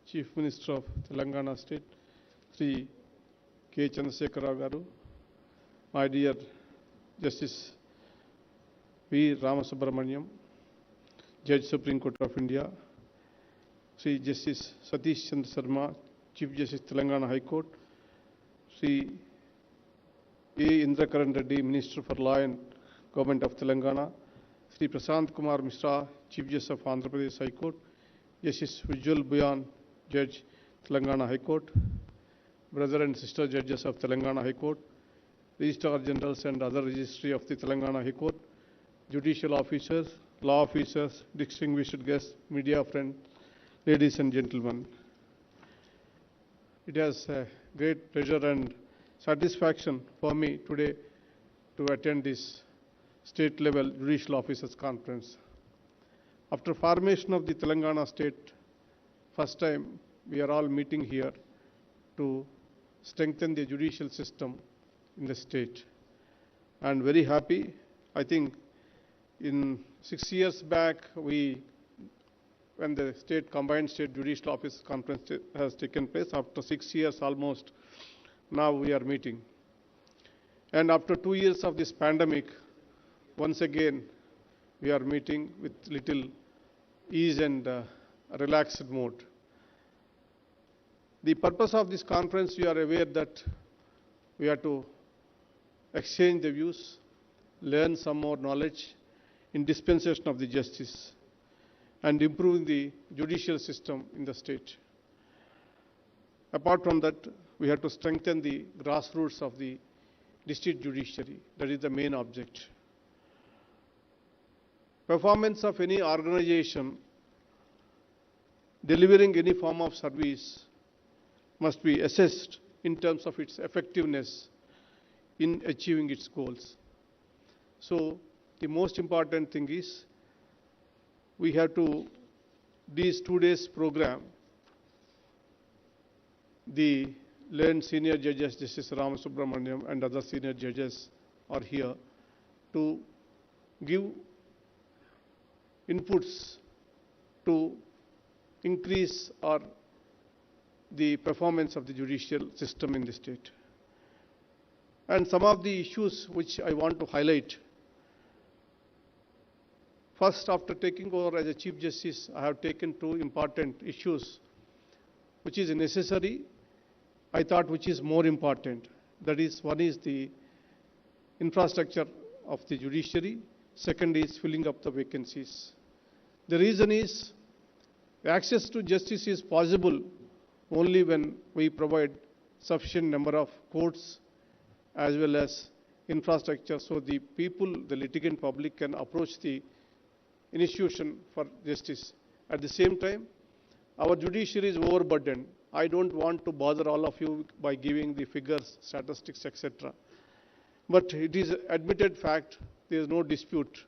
Chief Minister of Telangana State, Sri K. Chandrasekhar Rao Garu, my dear Justice V. Ramasubramaniam, Judge Supreme Court of India, Sri Justice Satish Chandra Sharma, Chief Justice Telangana High Court, Sri A. Indrakaran Reddy, Minister for Law and Government of Telangana, Sri Prasant Kumar Mishra, Chief Justice of Andhra Pradesh High Court, Justice Vijul Buyan, Judge, Telangana High Court, brother and sister judges of Telangana High Court, Registrar Generals and other registry of the Telangana High Court, judicial officers, law officers, distinguished guests, media friends, ladies and gentlemen. It has a great pleasure and satisfaction for me today to attend this state-level judicial officers conference. After formation of the Telangana state, first time we are all meeting here to strengthen the judicial system in the state. And very happy. I think in 6 years back, when the combined state judicial office conference has taken place, after 6 years almost, now we are meeting. And after 2 years of this pandemic, once again, we are meeting with little ease and relaxed mode. The purpose of this conference, you are aware that we have to exchange the views, learn some more knowledge in dispensation of the justice, and improving the judicial system in the state. Apart from that, we have to strengthen the grassroots of the district judiciary. That is the main object. Performance of any organization delivering any form of service must be assessed in terms of its effectiveness in achieving its goals. So the most important thing is we have to, these 2 days program, the learned senior judges, Justice Ramasubramaniam and other senior judges are here to give inputs to increase the performance of the judicial system in the state. And some of the issues which I want to highlight. First, after taking over as a Chief Justice, I have taken 2 important issues which is necessary, I thought which is more important. That is, one is the infrastructure of the judiciary, second is filling up the vacancies. The reason is access to justice is possible only when we provide sufficient number of courts as well as infrastructure so the people, the litigant public can approach the institution for justice. At the same time, our judiciary is overburdened. I don't want to bother all of you by giving the figures, statistics, etc. But it is admitted fact, there is no dispute.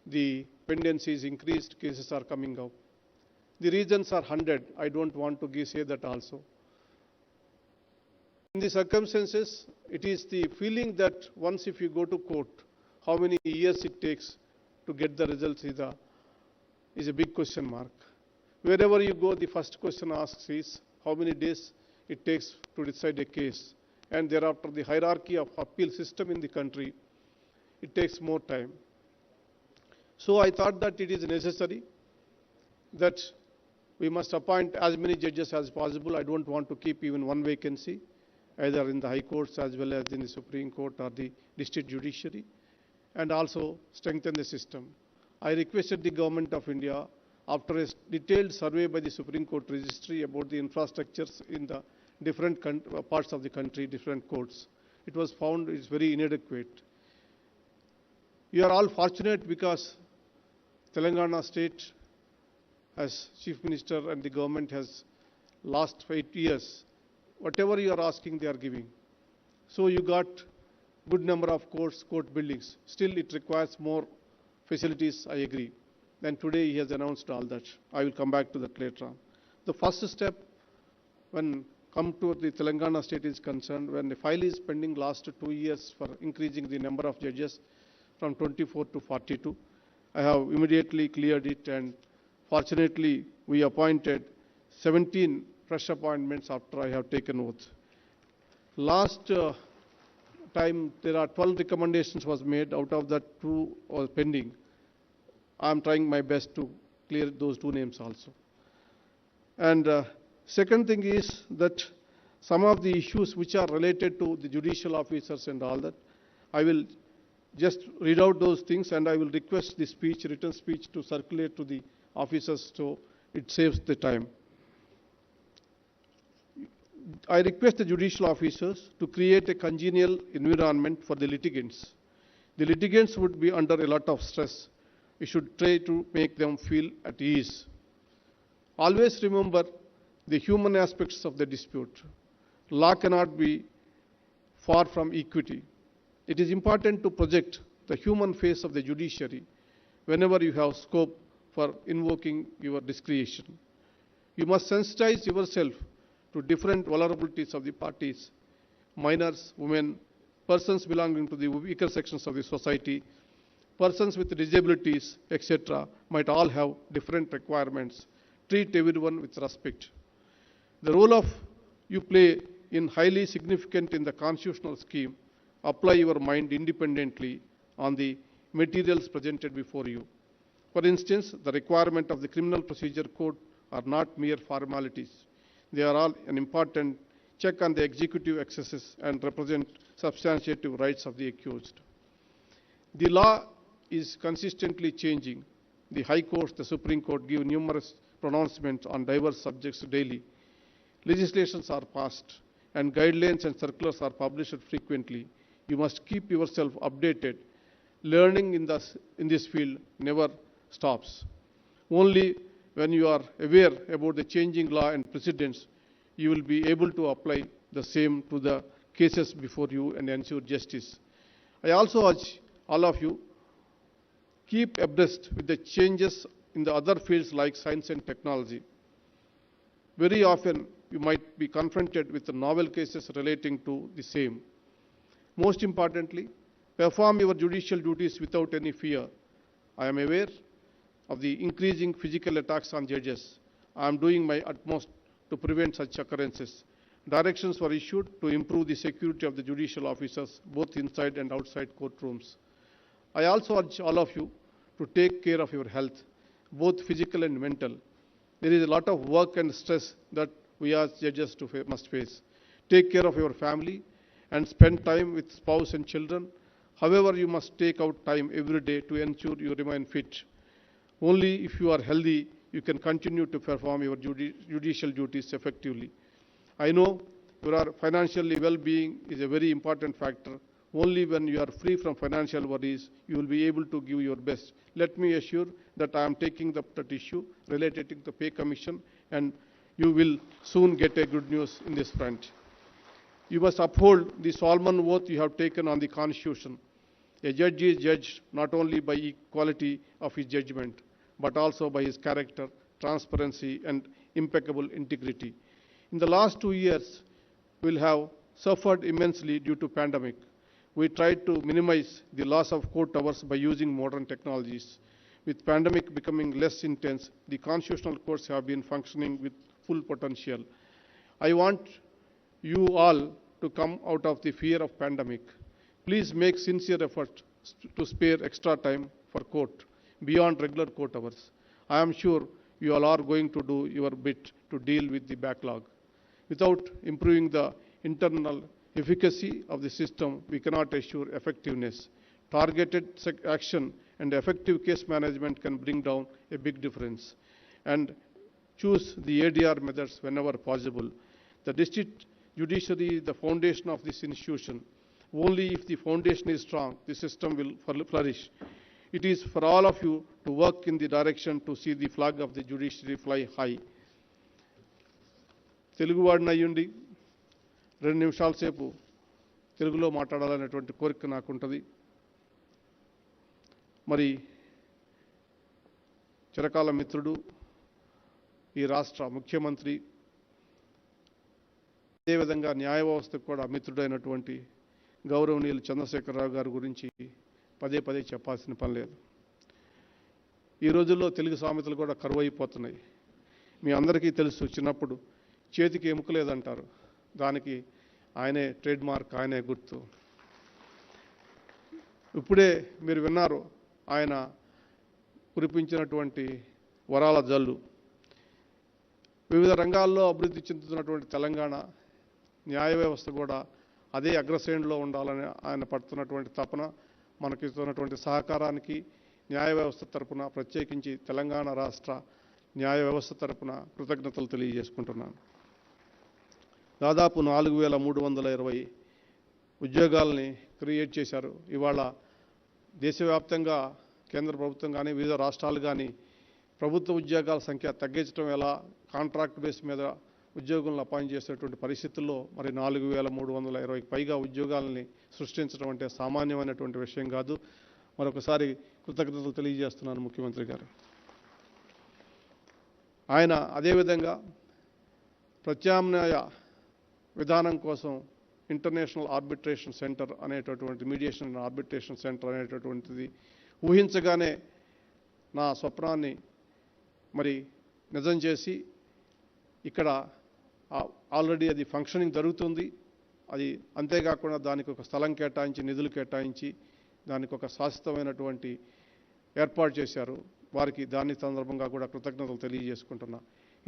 The pendency is increased, cases are coming up. The reasons are 100. I don't want to say that also. In the circumstances, it is the feeling that once if you go to court, how many years it takes to get the results is a big question mark. Wherever you go, the first question asked is how many days it takes to decide a case. And thereafter, the hierarchy of appeal system in the country, it takes more time. So I thought that it is necessary that we must appoint as many judges as possible. I don't want to keep even one vacancy, either in the high courts as well as in the Supreme Court or the district judiciary, and also strengthen the system. I requested the Government of India, after a detailed survey by the Supreme Court Registry about the infrastructures in the different parts of the country, different courts, it was found it's very inadequate. You are all fortunate because Telangana state, as Chief Minister and the government has last 8 years, whatever you are asking, they are giving. So you got good number of courts, court buildings. Still, it requires more facilities, I agree. Then today he has announced all that. I will come back to that later on. The first step, when come to the Telangana state is concerned, when the file is pending last 2 years for increasing the number of judges from 24 to 42, I have immediately cleared it, and fortunately we appointed 17 fresh appointments after I have taken oath. Last time there are 12 recommendations was made. Out of that, 2 was pending. I am trying my best to clear those 2 names also. And second thing is that some of the issues which are related to the judicial officers and all that, I will just read out those things and I will request the speech, written speech, to circulate to the officers so it saves the time. I request the judicial officers to create a congenial environment for the litigants. The litigants would be under a lot of stress. We should try to make them feel at ease. Always remember the human aspects of the dispute. Law cannot be far from equity. It is important to project the human face of the judiciary whenever you have scope for invoking your discretion. You must sensitize yourself to different vulnerabilities of the parties, minors, women, persons belonging to the weaker sections of the society, persons with disabilities, etc. might all have different requirements. Treat everyone with respect. The role of you play in highly significant in the constitutional scheme. Apply your mind independently on the materials presented before you. For instance, the requirement of the Criminal Procedure Code are not mere formalities. They are all an important check on the executive excesses and represent substantive rights of the accused. The law is consistently changing. The High Courts, the Supreme Court give numerous pronouncements on diverse subjects daily. Legislations are passed and guidelines and circulars are published frequently. You must keep yourself updated. Learning in this field never stops. Only when you are aware about the changing law and precedents, you will be able to apply the same to the cases before you and ensure justice. I also urge all of you, keep abreast with the changes in the other fields like science and technology. Very often, you might be confronted with the novel cases relating to the same. Most importantly, perform your judicial duties without any fear. I am aware of the increasing physical attacks on judges. I am doing my utmost to prevent such occurrences. Directions were issued to improve the security of the judicial officers, both inside and outside courtrooms. I also urge all of you to take care of your health, both physical and mental. There is a lot of work and stress that we as judges must face. Take care of your family and spend time with spouse and children. However, you must take out time every day to ensure you remain fit. Only if you are healthy, you can continue to perform your judicial duties effectively. I know your financial well-being is a very important factor. Only when you are free from financial worries, you will be able to give your best. Let me assure that I am taking up that issue related to the pay commission, and you will soon get a good news in this front. You must uphold the solemn oath you have taken on the Constitution. A judge is judged not only by equality of his judgment, but also by his character, transparency, and impeccable integrity. In the last 2 years, we will have suffered immensely due to pandemic. We tried to minimize the loss of court hours by using modern technologies. With pandemic becoming less intense, the constitutional courts have been functioning with full potential. I want you all to come out of the fear of pandemic. Please make sincere effort to spare extra time for court beyond regular court hours. I am sure you all are going to do your bit to deal with the backlog. Without improving the internal efficacy of the system, we cannot assure effectiveness. Targeted action and effective case management can bring down a big difference. And choose the ADR methods whenever possible. The district judiciary is the foundation of this institution. Only if the foundation is strong, the system will flourish. It is for all of you to work in the direction to see the flag of the judiciary fly high. Telugu వాడిని అయ్యుండి 2 నిమిషాల సేపు తెలుగులో మాట్లాడాలనేటువంటి కోరిక నాకుంటుంది. మరి చిరకాల మిత్రుడు, ఈ రాష్ట్ర ముఖ్యమంత్రి, అదేవిధంగా న్యాయ వ్యవస్థకు కూడా మిత్రుడైనటువంటి గౌరవనీయులు చంద్రశేఖరరావు గారి గురించి పదే పదే చెప్పాల్సిన పని లేదు. ఈ రోజుల్లో తెలుగు సామెతలు కూడా కరువైపోతున్నాయి. మీ అందరికీ తెలుసు, చిన్నప్పుడు చేతికి ఎముక లేదంటారు, దానికి ఆయనే ట్రేడ్ మార్క్, ఆయనే గుర్తు. ఇప్పుడే మీరు విన్నారు ఆయన కురిపించినటువంటి వరాల జల్లు. వివిధ రంగాల్లో అభివృద్ధి చెందుతున్నటువంటి తెలంగాణ న్యాయ వ్యవస్థ కూడా అదే అగ్రశ్రేణిలో ఉండాలని ఆయన పడుతున్నటువంటి తపన, మనకి ఇస్తున్నటువంటి సహకారానికి న్యాయ వ్యవస్థ తరపున, ప్రత్యేకించి తెలంగాణ రాష్ట్ర న్యాయ వ్యవస్థ తరపున కృతజ్ఞతలు తెలియజేసుకుంటున్నాను. దాదాపు 4320 ఉద్యోగాలని క్రియేట్ చేశారు. ఇవాళ దేశవ్యాప్తంగా కేంద్ర ప్రభుత్వం కానీ వివిధ రాష్ట్రాలు కానీ ప్రభుత్వ ఉద్యోగాల సంఖ్య తగ్గించడం ఎలా, కాంట్రాక్ట్ బేస్ మీద ఉద్యోగులను అపాయింట్ చేసేటువంటి పరిస్థితుల్లో మరి 4320కి పైగా ఉద్యోగాలని సృష్టించడం అంటే సామాన్యమైనటువంటి విషయం కాదు. మరొకసారి కృతజ్ఞతలు తెలియజేస్తున్నాను ముఖ్యమంత్రి గారు. ఆయన అదేవిధంగా ప్రత్యామ్నాయ విధానం కోసం ఇంటర్నేషనల్ ఆర్బిట్రేషన్ సెంటర్ అనేటటువంటి, మీడియేషన్ అండ్ ఆర్బిట్రేషన్ సెంటర్ అనేటటువంటిది ఊహించగానే నా స్వప్నాన్ని మరి నిజం చేసి ఇక్కడ ఆల్రెడీ అది ఫంక్షనింగ్ జరుగుతుంది. అది అంతేకాకుండా దానికి ఒక స్థలం కేటాయించి, నిధులు కేటాయించి దానికి ఒక శాశ్వతమైనటువంటి ఏర్పాటు చేశారు. వారికి దాని సందర్భంగా కూడా కృతజ్ఞతలు తెలియజేసుకుంటున్నా.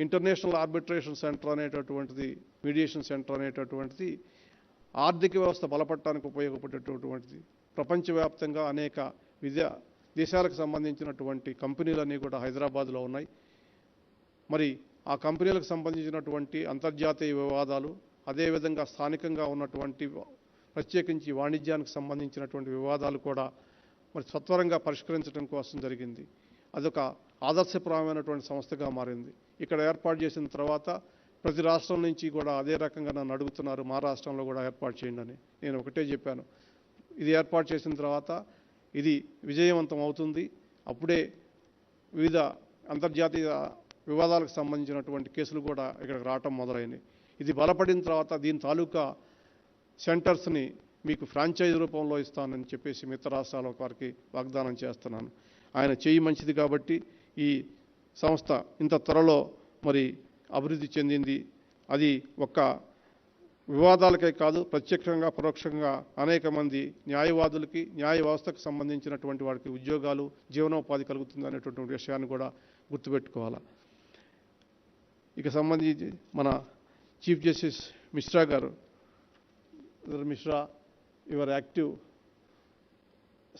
ఇంటర్నేషనల్ ఆర్బిట్రేషన్ సెంటర్ అనేటటువంటిది, మీడియేషన్ సెంటర్ అనేటటువంటిది ఆర్థిక వ్యవస్థ బలపడటానికి ఉపయోగపడేటటువంటిది. ప్రపంచవ్యాప్తంగా అనేక దేశాలకు సంబంధించినటువంటి కంపెనీలన్నీ కూడా హైదరాబాద్లో ఉన్నాయి. మరి ఆ కంపెనీలకు సంబంధించినటువంటి అంతర్జాతీయ వివాదాలు, అదేవిధంగా స్థానికంగా ఉన్నటువంటి ప్రత్యేకించి వాణిజ్యానికి సంబంధించినటువంటి వివాదాలు కూడా మరి సత్వరంగా పరిష్కరించడం కోసం జరిగింది. అదొక ఆదర్శప్రాయమైనటువంటి సంస్థగా మారింది. ఇక్కడ ఏర్పాటు చేసిన తర్వాత ప్రతి రాష్ట్రం నుంచి కూడా అదే రకంగా నన్ను అడుగుతున్నారు, మా రాష్ట్రంలో కూడా ఏర్పాటు చేయండి అని. నేను ఒకటే చెప్పాను, ఇది ఏర్పాటు చేసిన తర్వాత ఇది విజయవంతం అవుతుంది. అప్పుడే వివిధ అంతర్జాతీయ వివాదాలకు సంబంధించినటువంటి కేసులు కూడా ఇక్కడికి రావటం మొదలైంది. ఇది బలపడిన తర్వాత దీని తాలూకా సెంటర్స్ని మీకు ఫ్రాంచైజ్ రూపంలో ఇస్తానని చెప్పేసి మిగతా రాష్ట్రాల వారికి వాగ్దానం చేస్తున్నాను. ఆయన చేయి మంచిది కాబట్టి ఈ సంస్థ ఇంత త్వరలో మరి అభివృద్ధి చెందింది. అది ఒక్క వివాదాలకే కాదు, ప్రత్యక్షంగా పరోక్షంగా అనేక మంది న్యాయవాదులకి, న్యాయ వ్యవస్థకు సంబంధించినటువంటి వారికి ఉద్యోగాలు, జీవనోపాధి కలుగుతుంది అనేటువంటి విషయాన్ని కూడా గుర్తుపెట్టుకోవాలి. ఇక సంబంధించి మన చీఫ్ జస్టిస్ మిశ్రా గారు, Mishra, your active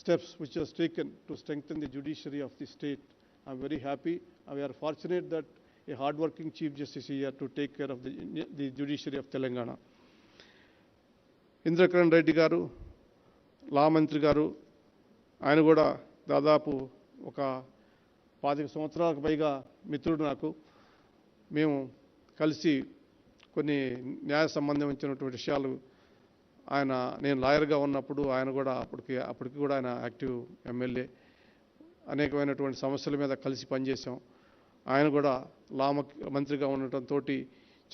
steps which was taken to strengthen the judiciary of the state. I am very happy. We are fortunate that a hard-working Chief Justice is here to take care of the judiciary of Telangana. Indrakaran Reddy గారు, లా మంత్రి గారు, ఆయన కూడా దాదాపు ఒక 25 సంవత్సరాలకు పైగా మిత్రుడు నాకు. మేము కలిసి కొన్ని న్యాయ సంబంధించినటువంటి విషయాలు, నేను లాయర్గా ఉన్నప్పుడు ఆయన కూడా అప్పటికి కూడా ఆయన యాక్టివ్ ఎమ్మెల్యే, అనేకమైనటువంటి సమస్యల మీద కలిసి పనిచేసాం. ఆయన కూడా లా మంత్రిగా ఉండటంతో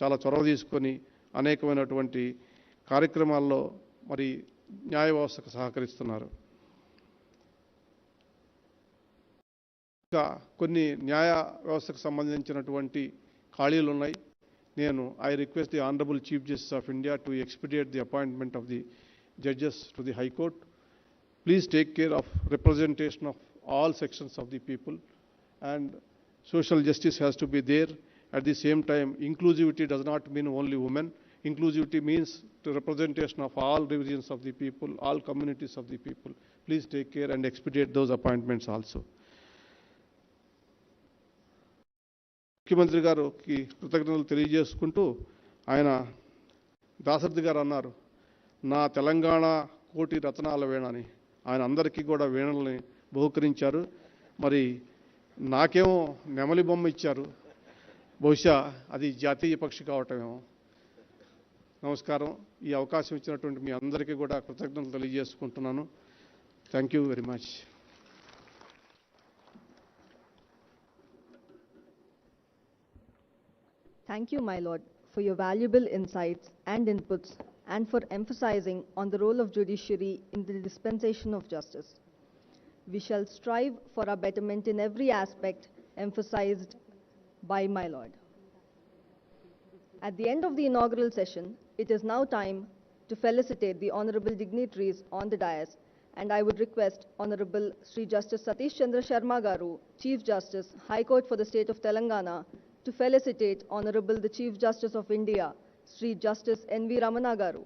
చాలా చొరవ తీసుకొని అనేకమైనటువంటి కార్యక్రమాల్లో మరి న్యాయ వ్యవస్థకు సహకరిస్తున్నారు. ఇంకా కొన్ని న్యాయ వ్యవస్థకు సంబంధించినటువంటి ఖాళీలు ఉన్నాయి. I request the Honorable Chief Justice of India to expedite the appointment of the judges to the High Court. Please take care of representation of all sections of the people, and social justice has to be there. At the same time, inclusivity does not mean only women. Inclusivity means the representation of all divisions of the people, all communities of the people. Please take care and expedite those appointments also. ముఖ్యమంత్రి గారికి కృతజ్ఞతలు తెలియజేసుకుంటూ ఆయన దాశరథి గారు అన్నారు, నా తెలంగాణ కోటి రత్నాల వీణని. ఆయన అందరికీ కూడా వీణల్ని బహుకరించారు. మరి నాకేమో నెమలి బొమ్మ ఇచ్చారు. బహుశా అది జాతీయ పక్షి కావటమేమో. నమస్కారం. ఈ అవకాశం ఇచ్చినటువంటి మీ అందరికీ కూడా కృతజ్ఞతలు తెలియజేసుకుంటున్నాను. Thank you very much. Thank you, my Lord, for your valuable insights and inputs and for emphasizing on the role of judiciary in the dispensation of justice. We shall strive for our betterment in every aspect emphasized by my Lord. At the end of the inaugural session, it is now time to felicitate the honorable dignitaries on the dais, and I would request Honorable Sri Justice Satish Chandra Sharma Garu, Chief Justice, High Court for the State of Telangana, to felicitate Honorable the Chief Justice of India, Sri Justice N.V. Ramana Garu.